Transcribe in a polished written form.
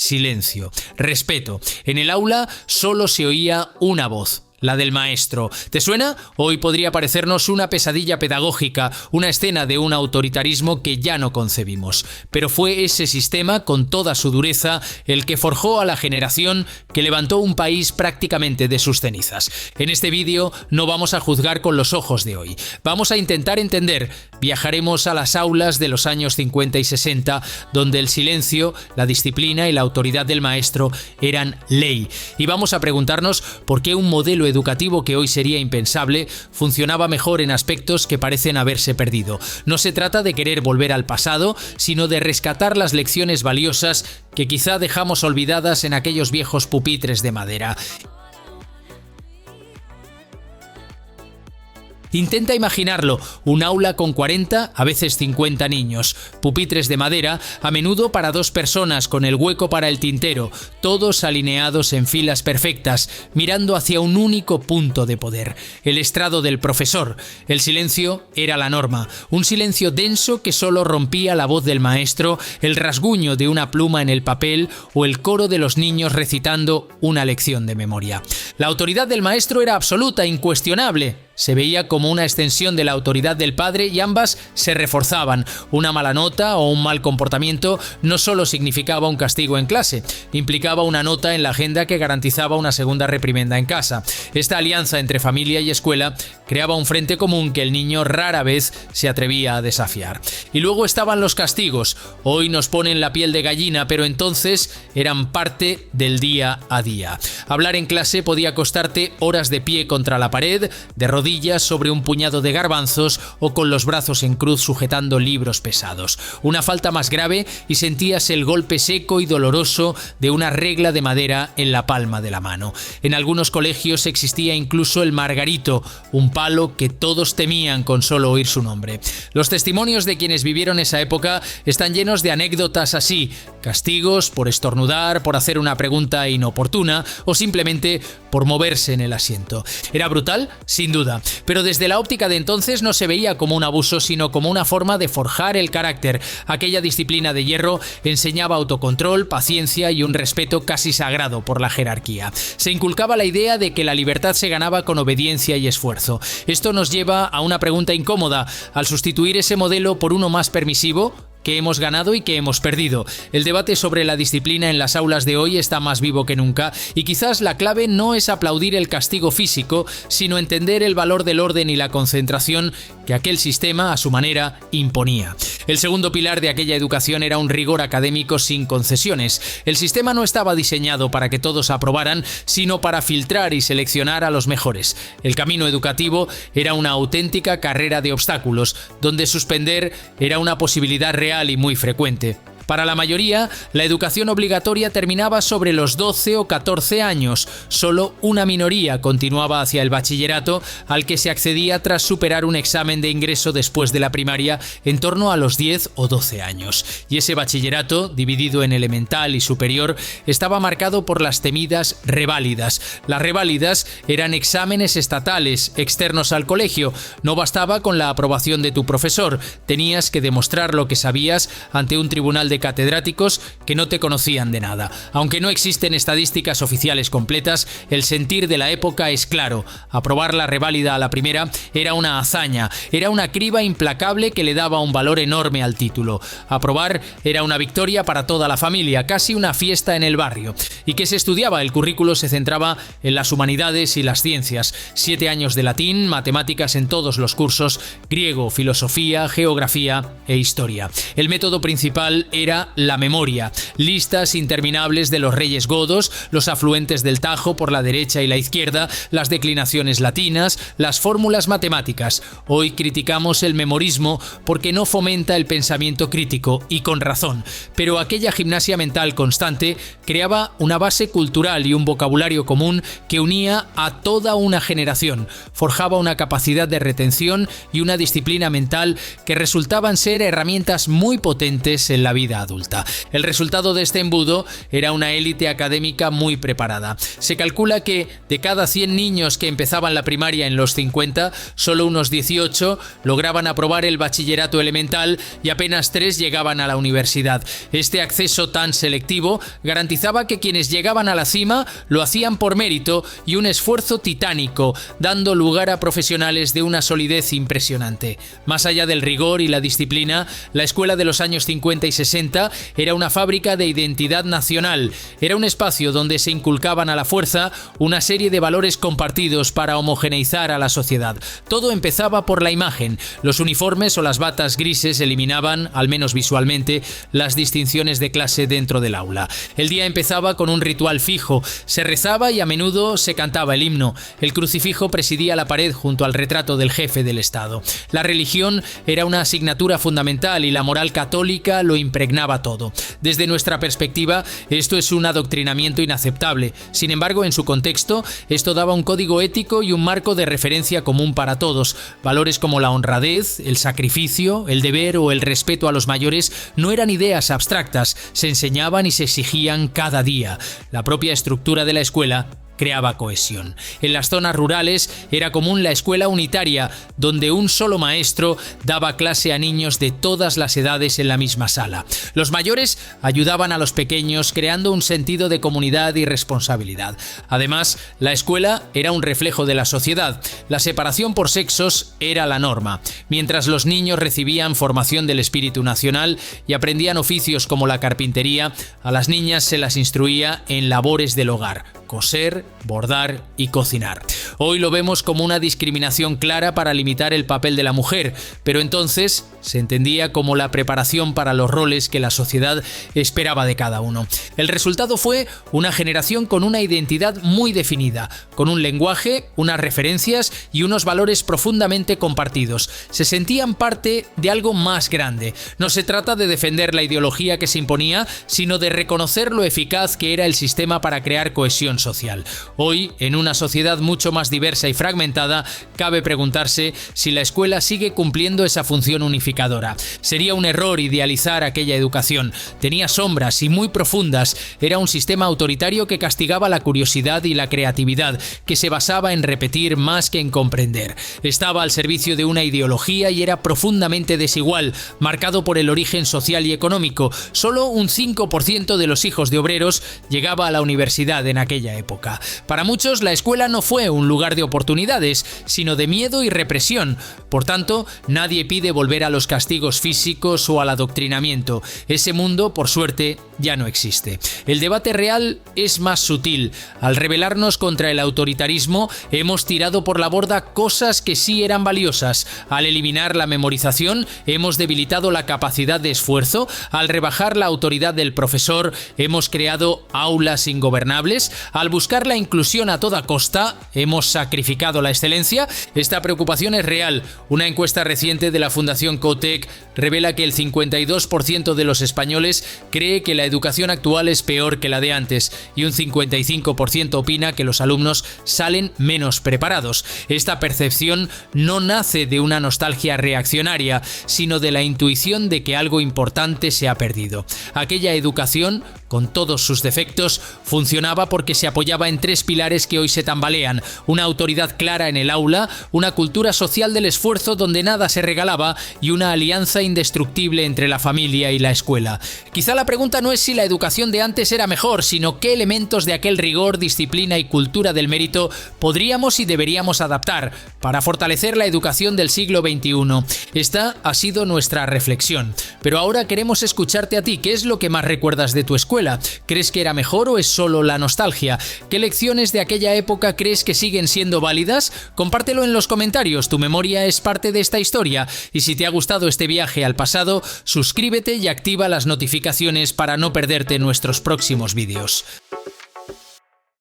silencio, respeto. En el aula solo se oía una voz: la del maestro. ¿Te suena? Hoy podría parecernos una pesadilla pedagógica, una escena de un autoritarismo que ya no concebimos. Pero fue ese sistema, con toda su dureza, el que forjó a la generación que levantó un país prácticamente de sus cenizas. En este vídeo no vamos a juzgar con los ojos de hoy. Vamos a intentar entender. Viajaremos a las aulas de los años 50 y 60, donde el silencio, la disciplina y la autoridad del maestro eran ley. Y vamos a preguntarnos por qué un modelo educativo que hoy sería impensable funcionaba mejor en aspectos que parecen haberse perdido. No se trata de querer volver al pasado, sino de rescatar las lecciones valiosas que quizá dejamos olvidadas en aquellos viejos pupitres de madera. Intenta imaginarlo, un aula con 40, a veces 50 niños, pupitres de madera, a menudo para 2 personas con el hueco para el tintero, todos alineados en filas perfectas, mirando hacia un único punto de poder, el estrado del profesor. El silencio era la norma, un silencio denso que solo rompía la voz del maestro, el rasguño de una pluma en el papel o el coro de los niños recitando una lección de memoria. La autoridad del maestro era absoluta, incuestionable. Se veía como una extensión de la autoridad del padre y ambas se reforzaban. Una mala nota o un mal comportamiento no solo significaba un castigo en clase, implicaba una nota en la agenda que garantizaba una segunda reprimenda en casa. Esta alianza entre familia y escuela creaba un frente común que el niño rara vez se atrevía a desafiar. Y luego estaban los castigos. Hoy nos ponen la piel de gallina, pero entonces eran parte del día a día. Hablar en clase podía costarte horas de pie contra la pared, de rodillas sobre un puñado de garbanzos o con los brazos en cruz sujetando libros pesados. Una falta más grave y sentías el golpe seco y doloroso de una regla de madera en la palma de la mano. En algunos colegios existía incluso el margarito, un palo que todos temían con solo oír su nombre. Los testimonios de quienes vivieron esa época están llenos de anécdotas así: castigos por estornudar, por hacer una pregunta inoportuna o simplemente por moverse en el asiento. ¿Era brutal? Sin duda. Pero desde la óptica de entonces no se veía como un abuso, sino como una forma de forjar el carácter. Aquella disciplina de hierro enseñaba autocontrol, paciencia y un respeto casi sagrado por la jerarquía. Se inculcaba la idea de que la libertad se ganaba con obediencia y esfuerzo. Esto nos lleva a una pregunta incómoda. Al sustituir ese modelo por uno más permisivo, ¿qué hemos ganado y qué hemos perdido? El debate sobre la disciplina en las aulas de hoy está más vivo que nunca y quizás la clave no es aplaudir el castigo físico, sino entender el valor del orden y la concentración que aquel sistema, a su manera, imponía. El segundo pilar de aquella educación era un rigor académico sin concesiones. El sistema no estaba diseñado para que todos aprobaran, sino para filtrar y seleccionar a los mejores. El camino educativo era una auténtica carrera de obstáculos, donde suspender era una posibilidad real y muy frecuente. Para la mayoría, la educación obligatoria terminaba sobre los 12 o 14 años. Solo una minoría continuaba hacia el bachillerato, al que se accedía tras superar un examen de ingreso después de la primaria en torno a los 10 o 12 años. Y ese bachillerato, dividido en elemental y superior, estaba marcado por las temidas reválidas. Las reválidas eran exámenes estatales externos al colegio. No bastaba con la aprobación de tu profesor, tenías que demostrar lo que sabías ante un tribunal de catedráticos que no te conocían de nada. Aunque no existen estadísticas oficiales completas, el sentir de la época es claro. Aprobar la reválida a la primera era una hazaña, era una criba implacable que le daba un valor enorme al título. Aprobar era una victoria para toda la familia, casi una fiesta en el barrio. ¿Y qué se estudiaba? El currículo se centraba en las humanidades y las ciencias. 7 años de latín, matemáticas en todos los cursos, griego, filosofía, geografía e historia. El método principal era la memoria, listas interminables de los reyes godos, los afluentes del Tajo por la derecha y la izquierda, las declinaciones latinas, las fórmulas matemáticas. Hoy criticamos el memorismo porque no fomenta el pensamiento crítico, y con razón, pero aquella gimnasia mental constante creaba una base cultural y un vocabulario común que unía a toda una generación, forjaba una capacidad de retención y una disciplina mental que resultaban ser herramientas muy potentes en la vida vida adulta. El resultado de este embudo era una élite académica muy preparada. Se calcula que de cada 100 niños que empezaban la primaria en los 50, solo unos 18 lograban aprobar el bachillerato elemental y apenas 3 llegaban a la universidad. Este acceso tan selectivo garantizaba que quienes llegaban a la cima lo hacían por mérito y un esfuerzo titánico, dando lugar a profesionales de una solidez impresionante. Más allá del rigor y la disciplina, la escuela de los años 50 y 60 era una fábrica de identidad nacional. Era un espacio donde se inculcaban a la fuerza una serie de valores compartidos para homogeneizar a la sociedad. Todo empezaba por la imagen. Los uniformes o las batas grises eliminaban, al menos visualmente, las distinciones de clase dentro del aula. El día empezaba con un ritual fijo. Se rezaba y a menudo se cantaba el himno. El crucifijo presidía la pared junto al retrato del jefe del Estado. La religión era una asignatura fundamental y la moral católica lo impregnaba todo. Desde nuestra perspectiva, esto es un adoctrinamiento inaceptable. Sin embargo, en su contexto, esto daba un código ético y un marco de referencia común para todos. Valores como la honradez, el sacrificio, el deber o el respeto a los mayores no eran ideas abstractas, se enseñaban y se exigían cada día. La propia estructura de la escuela creaba cohesión. En las zonas rurales era común la escuela unitaria, donde un solo maestro daba clase a niños de todas las edades en la misma sala. Los mayores ayudaban a los pequeños, creando un sentido de comunidad y responsabilidad. Además, la escuela era un reflejo de la sociedad. La separación por sexos era la norma. Mientras los niños recibían formación del espíritu nacional y aprendían oficios como la carpintería, a las niñas se las instruía en labores del hogar: coser, bordar y cocinar. Hoy lo vemos como una discriminación clara para limitar el papel de la mujer, pero entonces se entendía como la preparación para los roles que la sociedad esperaba de cada uno. El resultado fue una generación con una identidad muy definida, con un lenguaje, unas referencias y unos valores profundamente compartidos. Se sentían parte de algo más grande. No se trata de defender la ideología que se imponía, sino de reconocer lo eficaz que era el sistema para crear cohesión social. Hoy, en una sociedad mucho más diversa y fragmentada, cabe preguntarse si la escuela sigue cumpliendo esa función unificadora. Sería un error idealizar aquella educación. Tenía sombras y muy profundas. Era un sistema autoritario que castigaba la curiosidad y la creatividad, que se basaba en repetir más que en comprender. Estaba al servicio de una ideología y era profundamente desigual, marcado por el origen social y económico. Solo un 5% de los hijos de obreros llegaba a la universidad en aquella época. Para muchos, la escuela no fue un lugar de oportunidades, sino de miedo y represión. Por tanto, nadie pide volver a los castigos físicos o al adoctrinamiento. Ese mundo, por suerte, ya no existe. El debate real es más sutil. Al rebelarnos contra el autoritarismo, hemos tirado por la borda cosas que sí eran valiosas. Al eliminar la memorización, hemos debilitado la capacidad de esfuerzo. Al rebajar la autoridad del profesor, hemos creado aulas ingobernables. Al buscar la inclusión a toda costa, hemos sacrificado la excelencia. Esta preocupación es real. Una encuesta reciente de la Fundación Cotec revela que el 52% de los españoles cree que la educación actual es peor que la de antes y un 55% opina que los alumnos salen menos preparados. Esta percepción no nace de una nostalgia reaccionaria, sino de la intuición de que algo importante se ha perdido. Aquella educación, con todos sus defectos, funcionaba porque se apoyaba en 3 pilares que hoy se tambalean: una autoridad clara en el aula, una cultura social del esfuerzo donde nada se regalaba y una alianza indestructible entre la familia y la escuela. Quizá la pregunta no es si la educación de antes era mejor, sino qué elementos de aquel rigor, disciplina y cultura del mérito podríamos y deberíamos adaptar para fortalecer la educación del siglo XXI. Esta ha sido nuestra reflexión, pero ahora queremos escucharte a ti. ¿Qué es lo que más recuerdas de tu escuela? ¿Crees que era mejor o es solo la nostalgia? ¿Qué lecciones de aquella época crees que siguen siendo válidas? Compártelo en los comentarios. Tu memoria es parte de esta historia. Y si te ha gustado este viaje al pasado, suscríbete y activa las notificaciones para no perderte nuestros próximos vídeos.